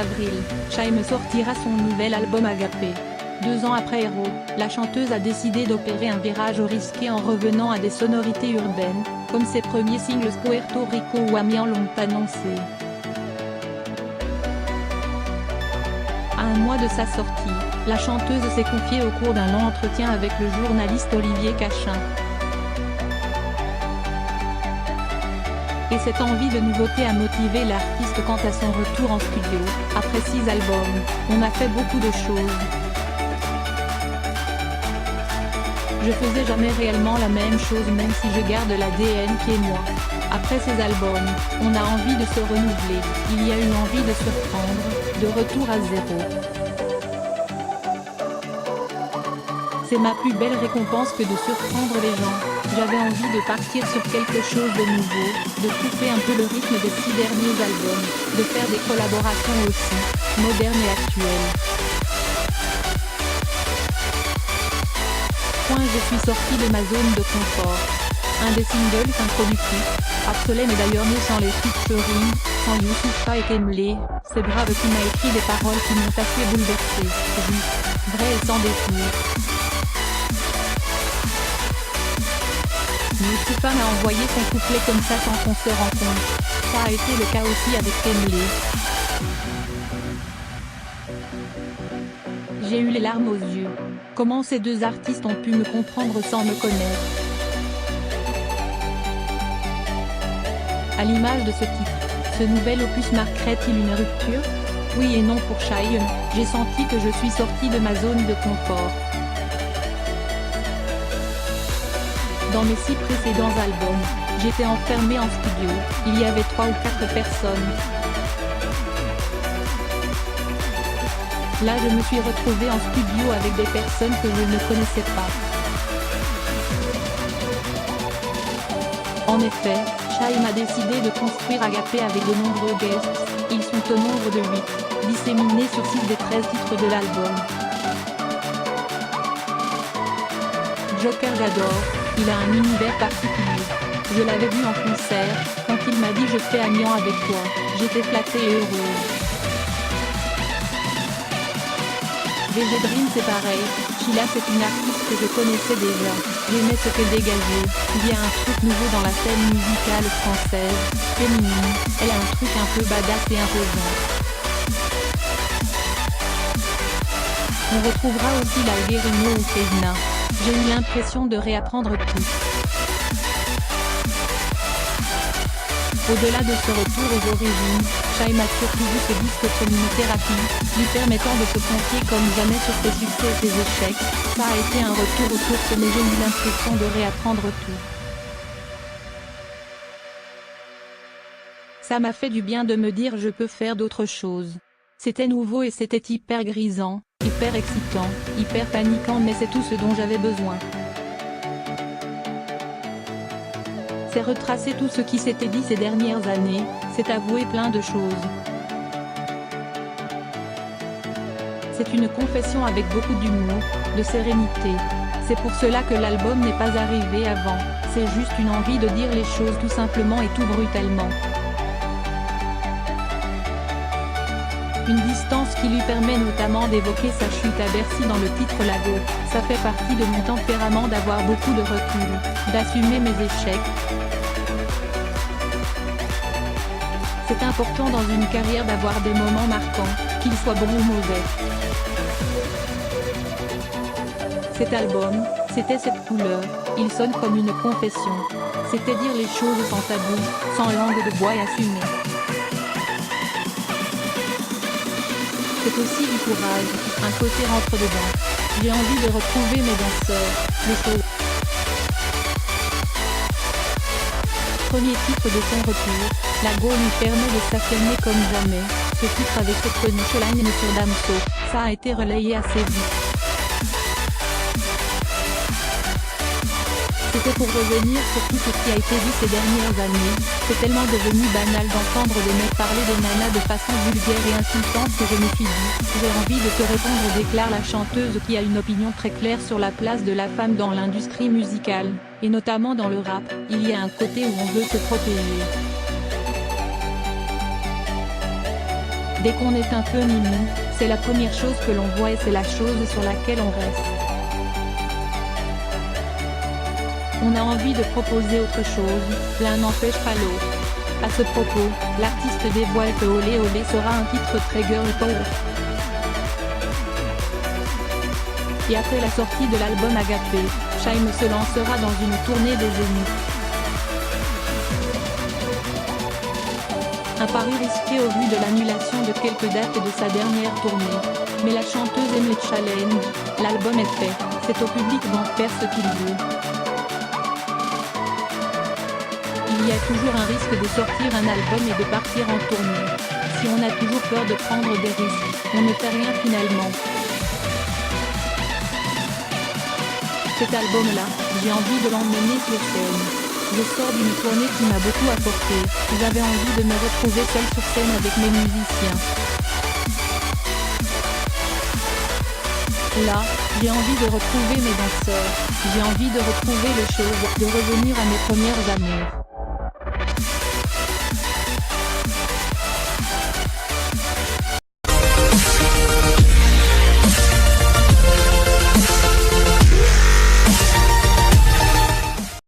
avril, Shaim sortira son nouvel album Agapé. 2 ans après Héros, la chanteuse a décidé d'opérer un virage risqué en revenant à des sonorités urbaines, comme ses premiers singles Puerto Rico ou Amiens l'ont annoncé. À un mois de sa sortie, la chanteuse s'est confiée au cours d'un long entretien avec le journaliste Olivier Cachin. Et cette envie de nouveauté a motivé l'artiste quant à son retour en studio. Après 6 albums, on a fait beaucoup de choses. Je faisais jamais réellement la même chose même si je garde l'ADN qui est moi. Après ces albums, on a envie de se renouveler, il y a une envie de surprendre, de retour à zéro. C'est ma plus belle récompense que de surprendre les gens. J'avais envie de partir sur quelque chose de nouveau, de couper un peu le rythme des 6 derniers albums, de faire des collaborations aussi, modernes et actuelles. Je suis sortie de ma zone de confort. Un des singles introductifs, Absolem est d'ailleurs né sans les featuring, sans Youssoupha et Kemlé, c'est Brave qui m'a écrit des paroles qui m'ont assez bouleversée, juste, vrai et sans détour. Youssoupha m'a envoyé son couplet comme ça sans qu'on se rencontre. Ça a été le cas aussi avec Kemlé. J'ai eu les larmes aux yeux. Comment ces 2 artistes ont pu me comprendre sans me connaître? À l'image de ce titre, ce nouvel opus marquerait-il une rupture? Oui et non pour Shaim, j'ai senti que je suis sortie de ma zone de confort. Dans mes 6 précédents albums, j'étais enfermée en studio, il y avait 3 ou 4 personnes. Là je me suis retrouvée en studio avec des personnes que je ne connaissais pas. En effet, Shaim a décidé de construire Agapé avec de nombreux guests, ils sont au nombre de 8, disséminés sur 6 des 13 titres de l'album. Joker j'adore, il a un univers particulier. Je l'avais vu en concert, quand il m'a dit je fais Amiens avec toi, j'étais flattée et heureuse. VG Dream c'est pareil, Sheila c'est une artiste que je connaissais déjà, j'aimais ce qu'elle dégageait, il y a un truc nouveau dans la scène musicale française, féminine, elle a un truc un peu badass et imposant. On retrouvera aussi l'Alguerino ou Fezna, j'ai eu l'impression de réapprendre tout. Au-delà de ce retour aux origines, Shaim a surtout vu ce disque comme une thérapie, lui permettant de se confier comme jamais sur ses succès et ses échecs. Ça a été un retour aux sources mais j'ai eu l'impression de réapprendre tout. Ça m'a fait du bien de me dire je peux faire d'autres choses. C'était nouveau et c'était hyper grisant, hyper excitant, hyper paniquant mais c'est tout ce dont j'avais besoin. C'est retracer tout ce qui s'était dit ces dernières années, c'est avouer plein de choses. C'est une confession avec beaucoup d'humour, de sérénité. C'est pour cela que l'album n'est pas arrivé avant, c'est juste une envie de dire les choses tout simplement et tout brutalement. Une distance qui lui permet notamment d'évoquer sa chute à Bercy dans le titre Lago. Ça fait partie de mon tempérament d'avoir beaucoup de recul, d'assumer mes échecs. C'est important dans une carrière d'avoir des moments marquants, qu'ils soient bons ou mauvais. Cet album, c'était cette couleur, il sonne comme une confession. C'était dire les choses sans tabou, sans langue de bois et assumé. C'est aussi du courage, un côté rentre-dedans. J'ai envie de retrouver mes danseurs, le show. Premier titre de son retour, Lago lui permet de s'affirmer comme jamais. Ce titre avec cette punchline sur Damso, ça a été relayé assez vite. C'était pour revenir sur tout ce qui a été dit ces dernières années, c'est tellement devenu banal d'entendre des mecs parler de nana de façon vulgaire et insultante que je me suis dit, j'ai envie de te répondre, déclare la chanteuse qui a une opinion très claire sur la place de la femme dans l'industrie musicale, et notamment dans le rap, il y a un côté où on veut se protéger. Dès qu'on est un peu mimi, c'est la première chose que l'on voit et c'est la chose sur laquelle on reste. On a envie de proposer autre chose, l'un n'empêche pas l'autre. À ce propos, l'artiste dévoile que Olé Olé sera un titre très girl power. Et après la sortie de l'album Agapé, Shy'm se lancera dans une tournée des Zéniths. Un pari risqué au vu de l'annulation de quelques dates de sa dernière tournée. Mais la chanteuse aime les challenges, l'album est fait, c'est au public d'en faire ce qu'il veut. Il y a toujours un risque de sortir un album et de partir en tournée. Si on a toujours peur de prendre des risques, on ne fait rien finalement. Cet album-là, j'ai envie de l'emmener sur scène. Je sors d'une tournée qui m'a beaucoup apporté, j'avais envie de me retrouver seule sur scène avec mes musiciens. Là, j'ai envie de retrouver mes danseurs, j'ai envie de retrouver le show, de revenir à mes premières amours.